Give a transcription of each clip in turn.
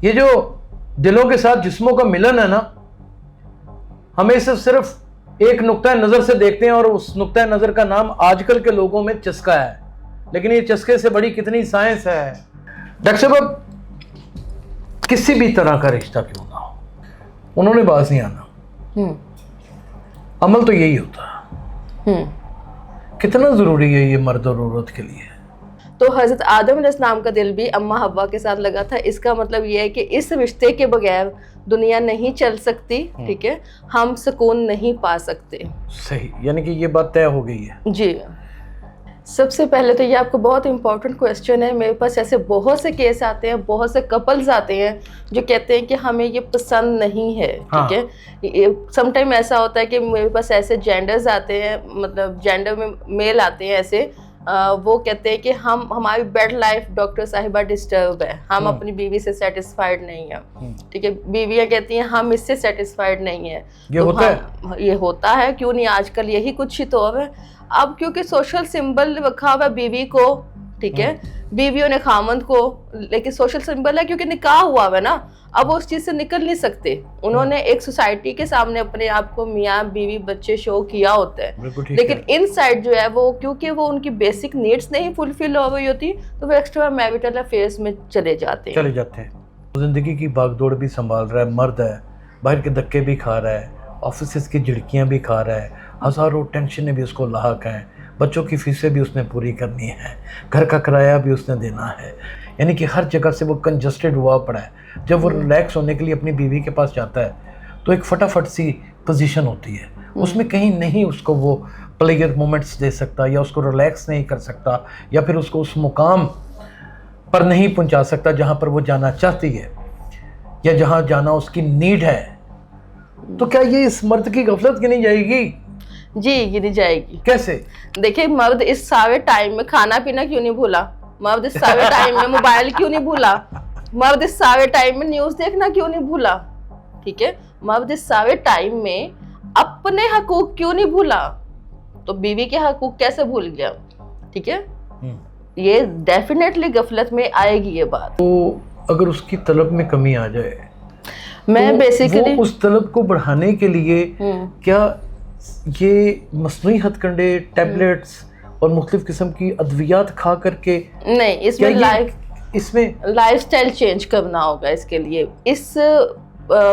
یہ جو دلوں کے ساتھ جسموں کا ملن ہے نا، ہمیں صرف ایک نقطۂ نظر سے دیکھتے ہیں اور اس نقطۂ نظر کا نام آج کل کے لوگوں میں چسکا ہے، لیکن یہ چسکے سے بڑی کتنی سائنس ہے۔ ڈاکٹر صاحب، کسی بھی طرح کا رشتہ کیوں نہ ہو، انہوں نے باز نہیں آنا، عمل تو یہی ہوتا ہے۔ کتنا ضروری ہے یہ مرد اور عورت کے لیے؟ تو حضرت آدم علیہ السلام کا دل بھی اماں حوا کے ساتھ لگا تھا، اس کا مطلب یہ ہے کہ اس رشتے کے بغیر دنیا نہیں چل سکتی، ٹھیک ہے، ہم سکون نہیں پا سکتے۔ صحیح، یعنی کہ یہ بات طے ہو گئی ہے۔ جی، سب سے پہلے تو یہ آپ کو بہت امپورٹنٹ کویسچن ہے۔ میرے پاس ایسے بہت سے کیس آتے ہیں، بہت سے کپلز آتے ہیں جو کہتے ہیں کہ ہمیں یہ پسند نہیں ہے، ٹھیک ہے۔ سم ٹائم ایسا ہوتا ہے کہ میرے پاس ایسے جینڈرز آتے ہیں، مطلب جینڈر میں میل آتے ہیں ایسے، وہ کہتے ہیں کہ ہماری بیڈ لائف ڈاکٹر صاحبہ ڈسٹرب ہے، ہم اپنی بیوی سے سیٹسفائیڈ نہیں ہیں، ٹھیک ہے۔ بیویاں کہتی ہیں ہم اس سے سیٹسفائیڈ نہیں ہیں۔ یہ ہوتا ہے، کیوں نہیں، آج کل یہی کچھ ہی تو ہے۔ اب کیونکہ سوشل سمبل رکھا ہوا بیوی کو، ٹھیک ہے، بیویوں نے خامند کو، لیکن سوشل سمبل ہے کیونکہ نکاح ہوا ہے نا، اب وہ اس چیز سے نکل نہیں سکتے۔ انہوں نے ایک سوسائٹی کے سامنے اپنے آپ کو میاں بیوی بچے شو کیا ہوتا ہے، لیکن ان سائڈ جو ہے وہ کیونکہ وہ ان کی بیسک نیڈس نہیں فلفل ہو رہی ہوتی تو وہ ایکسٹرا میریٹل افیئرز میں چلے جاتے ہیں۔ زندگی کی بھاگ دوڑ بھی سنبھال رہا ہے، مرد ہے، باہر کے دھکے بھی کھا رہا ہے، آفیسز کی جھڑکیاں بھی کھا رہا ہے، ہزاروں ٹینشنیں بھی اس کو لاحق ہیں، بچوں کی فیسیں بھی اس نے پوری کرنی ہے، گھر کا کرایہ بھی اس نے دینا ہے، یعنی کہ ہر جگہ سے وہ کنجسٹڈ ہوا پڑا ہے۔ جب وہ ریلیکس ہونے کے لیے اپنی بیوی کے پاس جاتا ہے تو ایک فٹافٹ سی پوزیشن ہوتی ہے، اس میں کہیں نہیں اس کو وہ پلیئر مومنٹس دے سکتا، یا اس کو ریلیکس نہیں کر سکتا، یا پھر اس کو اس مقام پر نہیں پہنچا سکتا جہاں پر وہ جانا چاہتی ہے یا جہاں جانا اس کی نیڈ ہے۔ تو کیا یہ اس مرد کی غفلت گنی جائے گی؟ جی، گنی جائے گی۔ کیسے؟ دیکھیں، مرد اس سارے ٹائم میں کھانا پینا کیوں نہیں بھولا، مرد اس سارے ٹائم میں موبائل کیوں نہیں بھولا، مرد اس سارے ٹائم میں نیوز دیکھنا کیوں نہیں بھولا، ٹھیک ہے، مرد اس سارے ٹائم میں اپنے حقوق کیوں نہیں بھولا، تو بیوی کے حقوق کیسے بھول گیا، ٹھیک ہے۔ یہ ڈیفینیٹلی غفلت میں آئے گی یہ بات۔ تو اگر اس کی طلب میں کمی آ جائے، میں بیسیکلی اس طلب کو بڑھانے کے لیے کیا یہ مصنوعی ہتھ کنڈے، ٹیبلٹس اور مختلف قسم کی ادویات کھا کر کے نہیں، اس میں لائف سٹائل چینج کرنا ہوگا اس کے لیے۔ اس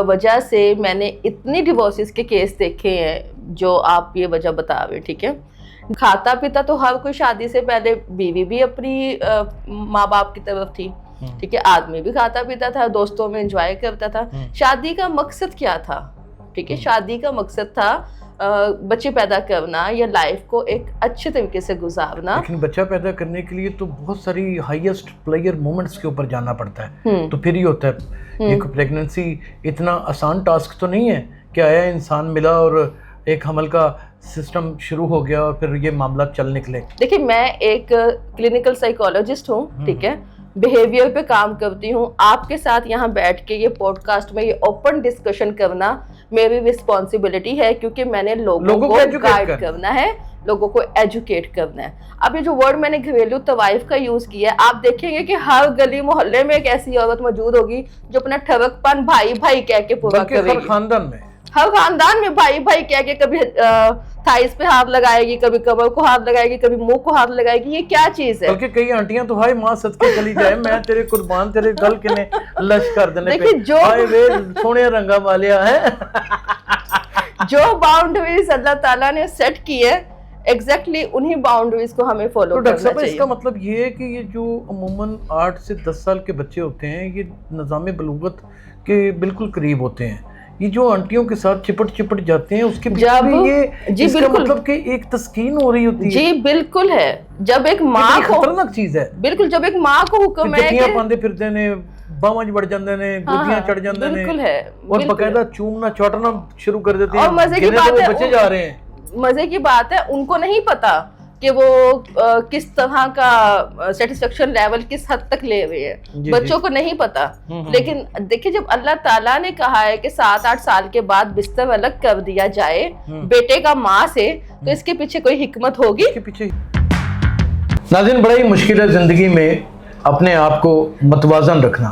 وجہ سے میں نے اتنی ڈیورسز کے کیس دیکھے ہیں جو آپ یہ وجہ بتا رہے، ٹھیک ہے۔ کھاتا پیتا تو ہر کوئی شادی سے پہلے بیوی بھی اپنی ماں باپ کی طرف تھی، ٹھیک ہے، آدمی بھی کھاتا پیتا تھا، دوستوں میں انجوائے کرتا تھا۔ شادی کا مقصد کیا تھا، ٹھیک ہے، شادی کا مقصد تھا بچے پیدا کرنا یا لائف کو ایک اچھے طریقے سے گزارنا۔ لیکن بچہ پیدا کرنے کے لیے تو بہت ساری ہائیسٹ پلیئر مومنٹس کے اوپر جانا پڑتا ہے، تو پھر ہی ہوتا ہے۔ ایک پریگننسی اتنا آسان ٹاسک تو نہیں ہے کہ آیا انسان ملا اور ایک حمل کا سسٹم شروع ہو گیا اور پھر یہ معاملات چل نکلے۔ دیکھیں، میں ایک کلینکل سائیکالوجسٹ ہوں، ٹھیک ہے، بیہیویئر پہ کام کرتی ہوں۔ آپ کے ساتھ یہاں بیٹھ کے یہ پوڈ کاسٹ میں یہ اوپن ڈسکشن کرنا میری رسپانسبلٹی ہے، کیونکہ میں نے لوگوں کو گائیڈ کرنا ہے، لوگوں کو ایجوکیٹ کرنا ہے۔ اب یہ جو ورڈ میں نے گھریلو طوائف کا یوز کیا ہے، آپ دیکھیں گے کہ ہر گلی محلے میں ایک ایسی عورت موجود ہوگی جو اپنا ٹھڑک پن بھائی بھائی کہہ کے پورا کرے گی، ہر خاندان میں بھائی بھائی کہہ کے کبھی تھائز پہ ہاتھ لگائے گی، کبھی کمر کو ہاتھ لگائے گی، کبھی منہ کو ہاتھ لگائے گی۔ یہ کیا چیز ہے؟ بلکہ کئی آنٹیاں تو ہائے ماں صدقے چلی جائے، میں تیرے قربان، تیرے گل کنے لش کر دینے پہ ہائے وے سونے رنگا والیا ہے۔ جو باؤنڈریز اللہ تعالیٰ نے سیٹ کی ہے، ایگزیکٹلی انہی باؤنڈریز کو ہمیں فالو کرنا چاہیے۔ اس کا مطلب یہ ہے کہ یہ جو عموماً 8 سے 10 سال کے بچے ہوتے ہیں، یہ نظام بلوغت کے بالکل قریب ہوتے ہیں۔ یہ جو آنٹیوں کے ساتھ چپٹ جاتے ہیں، اس کے بعد بھی یہ اس کا مطلب کہ ایک تسکین ہو رہی ہوتی ہے۔ جی بالکل ہے، جب ایک ماں کو خطرناک چیز ہے، بالکل جب ایک ماں کو حکم ہے کہ پاندے پھرتے نے، باواں بڑھ جاندے نے، گودیاں چڑھ جاندے نے، بالکل ہے، اور باقاعدہ چومنا چوٹنا شروع کر دیتے ہیں، اور مزے کی بات ہے بچے جا رہے ہیں۔ مزے کی بات ہے ان کو نہیں پتا کہ وہ کس طرح کا سیٹسفیکشن لیول کس حد تک لے ہوئے ہیں، بچوں کو نہیں پتا۔ لیکن دیکھیں، جب اللہ تعالیٰ نے کہا ہے کہ 7-8 سال کے بعد بستر الگ کر دیا جائے بیٹے کا ماں سے، تو اس کے پیچھے کوئی حکمت ہوگی۔ ناظرین، بڑا ہی مشکل ہے زندگی میں اپنے آپ کو متوازن رکھنا۔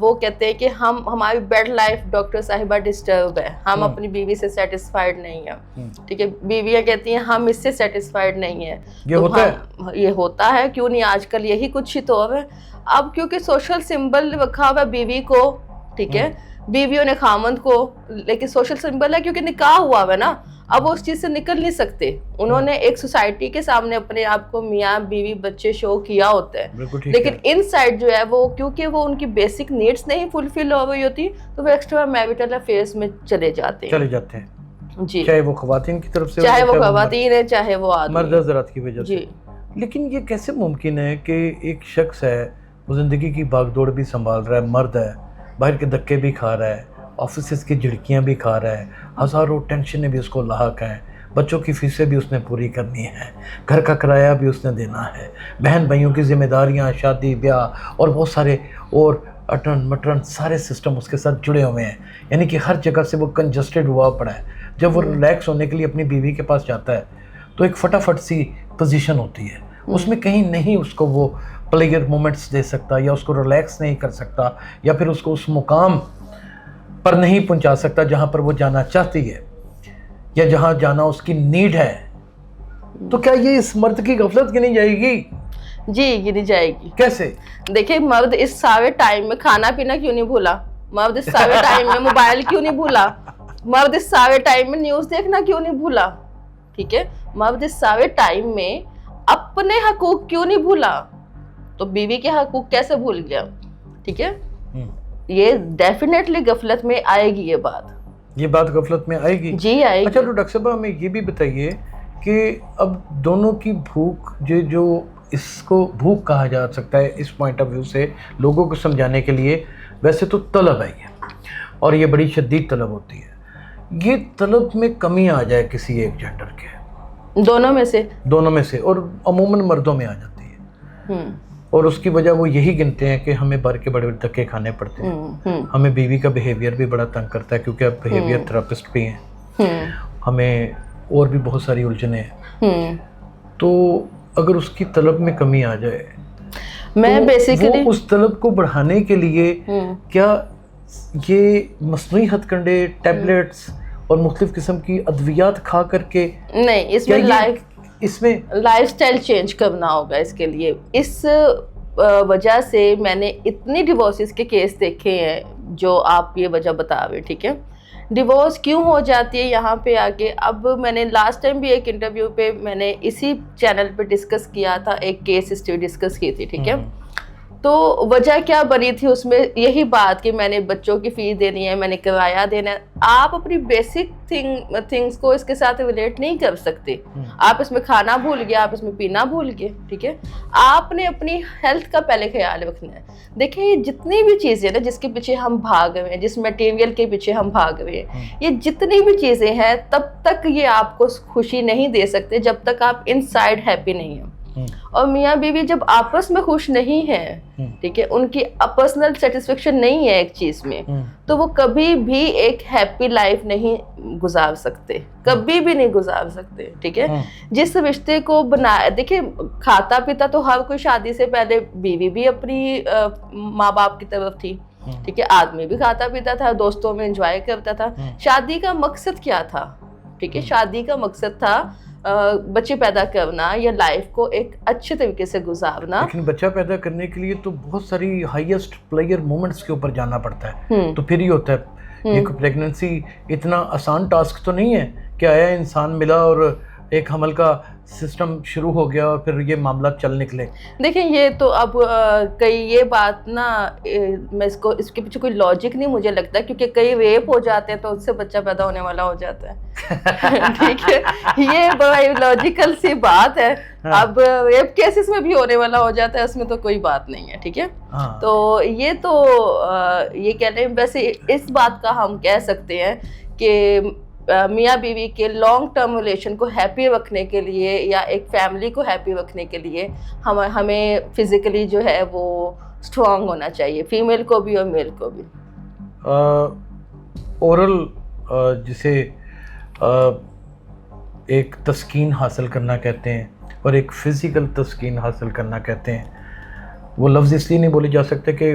وہ کہتے ہیں کہ ہماری بیڈ لائف ڈاکٹر صاحبہ ڈسٹرب ہے, ہم اپنی بیوی سے سیٹسفائڈ نہیں ہیں, ٹھیک ہے. بیویاں کہتی ہیں ہم اس سے سیٹسفائڈ نہیں ہیں. یہ ہوتا ہے, کیوں نہیں, آج کل یہی کچھ ہی تو ہے. اب کیونکہ سوشل سمبل رکھا ہوا ہے بیوی کو, ٹھیک ہے, بیویوں نے خامند کو, لیکن سوشل سمبل ہے کیونکہ نکاح ہوا ہے نا, اب وہ اس چیز سے نکل نہیں سکتے. انہوں نے ایک سوسائٹی کے سامنے اپنے آپ کو میاں بیوی بچے شو کیا ہوتا ہے, لیکن ان سائڈ جو ہے وہ کیونکہ وہ ان کی بیسک نیڈز نہیں فلفل ہو گئی ہوتی تو وہ ایکسٹرا میریٹل افیئرز میں چلے جاتے ہیں جی, چاہے وہ خواتین کی طرف سے, چاہے وہ خواتین ہے چاہے وہ مرد حضرات کی وجہ سے. لیکن یہ کیسے ممکن ہے کہ ایک شخص ہے, وہ زندگی کی بھاگ دوڑ بھی سنبھال رہا ہے, مرد ہے, باہر کے دھکے بھی کھا رہا ہے, آفیسز کی جھڑکیاں بھی کھا رہا ہے, ہزاروں ٹینشنیں بھی اس کو لاحق ہیں, بچوں کی فیسیں بھی اس نے پوری کرنی ہے, گھر کا کرایہ بھی اس نے دینا ہے, بہن بھائیوں کی ذمہ داریاں, شادی بیاہ اور بہت سارے اور اٹرن مٹرن سارے سسٹم اس کے ساتھ جڑے ہوئے ہیں. یعنی کہ ہر جگہ سے وہ کنجسٹڈ ہوا پڑا ہے. جب وہ ریلیکس ہونے کے لیے اپنی بیوی کے پاس جاتا ہے تو ایک فٹافٹ سی پوزیشن ہوتی ہے, اس میں کہیں نہیں اس کو وہ پلیئر مومنٹس دے سکتا, یا اس کو ریلیکس نہیں کر سکتا, یا پھر اس کو اس مقام پر نہیں پہنچا سکتا جہاں پر وہ جانا چاہتی ہے یا جہاں جانا اس کی نیڈ ہے. تو کیا یہ اس مرد کی غفلت گنی جائے گی؟ جی گنی جائے گی. کیسے؟ دیکھیں, مرد اس سارے ٹائم میں کھانا پینا کیوں نہیں بھولا, مرد اس سارے ٹائم میں موبائل کیوں نہیں بھولا, مرد اس سارے ٹائم میں نیوز دیکھنا کیوں نہیں بھولا, ٹھیک ہے, مرد اس سارے ٹائم میں اپنے حقوق کیوں نہیں بھولا, تو بیوی کے حقوق کیسے بھول گیا, ٹھیک ہے. یہ ڈیفینیٹلی غفلت میں آئے گی, یہ بات غفلت میں آئے گی جی, آئے گی. اچھا, تو ڈاکٹر صاحبہ ہمیں یہ بھی بتائیے کہ اب دونوں کی بھوک جو اس کو بھوک کہا جا سکتا ہے اس پوائنٹ آف ویو سے لوگوں کو سمجھانے کے لیے, ویسے تو طلب ہے یہ, اور یہ بڑی شدید طلب ہوتی ہے. یہ طلب میں کمی آ جائے کسی ایک جینڈر کے, دونوں میں سے, اور عموماً مردوں میں آ جاتی ہے, اور اس کی وجہ وہ یہی گنتے ہیں کہ ہمیں بھر کے بڑے بڑے دھکے کھانے پڑتے ہیں, ہمیں بیوی کا بیہیویئر بھی بڑا تنگ کرتا ہے کیونکہ اب بیہیویئر تھراپسٹ بھی ہیں, ہمیں اور بھی بہت ساری الجھنیں ہیں. تو اگر اس کی طلب میں کمی آ جائے, میں بیسیکلی اس طلب کو بڑھانے کے لیے کیا یہ مصنوعی ہتھ کنڈے, ٹیبلٹس اور مختلف قسم کی ادویات کھا کر کے نہیں, اس میں لائف سٹائل چینج کرنا ہوگا اس کے لیے. اس وجہ سے میں نے اتنی ڈیورسز کے کیس دیکھے ہیں جو آپ یہ وجہ بتا رہے, ٹھیک ہے. ڈیورس کیوں ہو جاتی ہے یہاں پہ آگے, اب میں نے لاسٹ ٹائم بھی ایک انٹرویو پہ میں نے اسی چینل پہ ڈسکس کیا تھا, ایک کیس ہسٹری ڈسکس کی تھی, ٹھیک ہے. تو وجہ کیا بنی تھی اس میں, یہی بات کہ میں نے بچوں کی فیس دینی ہے, میں نے کرایہ دینا ہے. آپ اپنی بیسک تھنگس کو اس کے ساتھ ریلیٹ نہیں کر سکتے. آپ اس میں کھانا بھول گئے, آپ اس میں پینا بھول گئے, ٹھیک ہے. آپ نے اپنی ہیلتھ کا پہلے خیال رکھنا ہے. دیکھیں, یہ جتنی بھی چیزیں نا جس کے پیچھے ہم بھاگ رہے ہیں, جس میٹیریل کے پیچھے ہم بھاگ رہے ہیں, یہ جتنی بھی چیزیں ہیں تب تک یہ آپ کو خوشی نہیں دے سکتے جب تک آپ ان سائڈ ہیپی نہیں ہیں. اور میاں بیوی جب آپس میں خوش نہیں ہیں, ٹھیک ہے, ان کی پرسنل سیٹسفیکشن نہیں ہے ایک چیز میں, تو وہ کبھی بھی ایک ہیپی لائف نہیں گزار سکتے, کبھی بھی نہیں گزار سکتے, ٹھیک ہے. جس رشتے کو بنایا, دیکھیں, کھاتا پیتا تو ہر کوئی شادی سے پہلے بیوی بھی اپنی ماں باپ کی طرف تھی, ٹھیک ہے, آدمی بھی کھاتا پیتا تھا, دوستوں میں انجوائے کرتا تھا. شادی کا مقصد کیا تھا, ٹھیک ہے, شادی کا مقصد تھا بچے پیدا کرنا یا لائف کو ایک اچھے طریقے سے گزارنا. لیکن بچہ پیدا کرنے کے لیے تو بہت ساری ہائیسٹ پلیئر مومنٹس کے اوپر جانا پڑتا ہے, تو پھر ہی ہوتا ہے. یہ پریگننسی اتنا آسان ٹاسک تو نہیں ہے کہ آیا انسان ملا اور ایک حمل کا سسٹم شروع ہو گیا اور پھر یہ معاملات چل نکلے. دیکھیں, یہ تو اب کئی یہ بات نا, میں اس کے پیچھے کوئی لاجک نہیں مجھے لگتا, کیونکہ کئی ریپ ہو جاتے ہیں تو اس سے بچہ پیدا ہونے والا ہو جاتا ہے, ٹھیک ہے. یہ بڑا لاجیکل سی بات ہے. اب ریپ کیسز میں بھی ہونے والا ہو جاتا ہے, اس میں تو کوئی بات نہیں ہے, ٹھیک ہے. تو یہ کہہ لیں, ویسے اس بات کا ہم کہہ سکتے ہیں کہ میاں بیوی کے لانگ ٹرم ریلیشن کو ہیپی رکھنے کے لیے یا ایک فیملی کو ہیپی رکھنے کے لیے ہمیں فزیکلی جو ہے وہ اسٹرانگ ہونا چاہیے, فیمیل کو بھی اور میل کو بھی. اورل جسے ایک تسکین حاصل کرنا کہتے ہیں اور ایک فزیکل تسکین حاصل کرنا کہتے ہیں, وہ لفظ اس لیے نہیں بولے جا سکتے کہ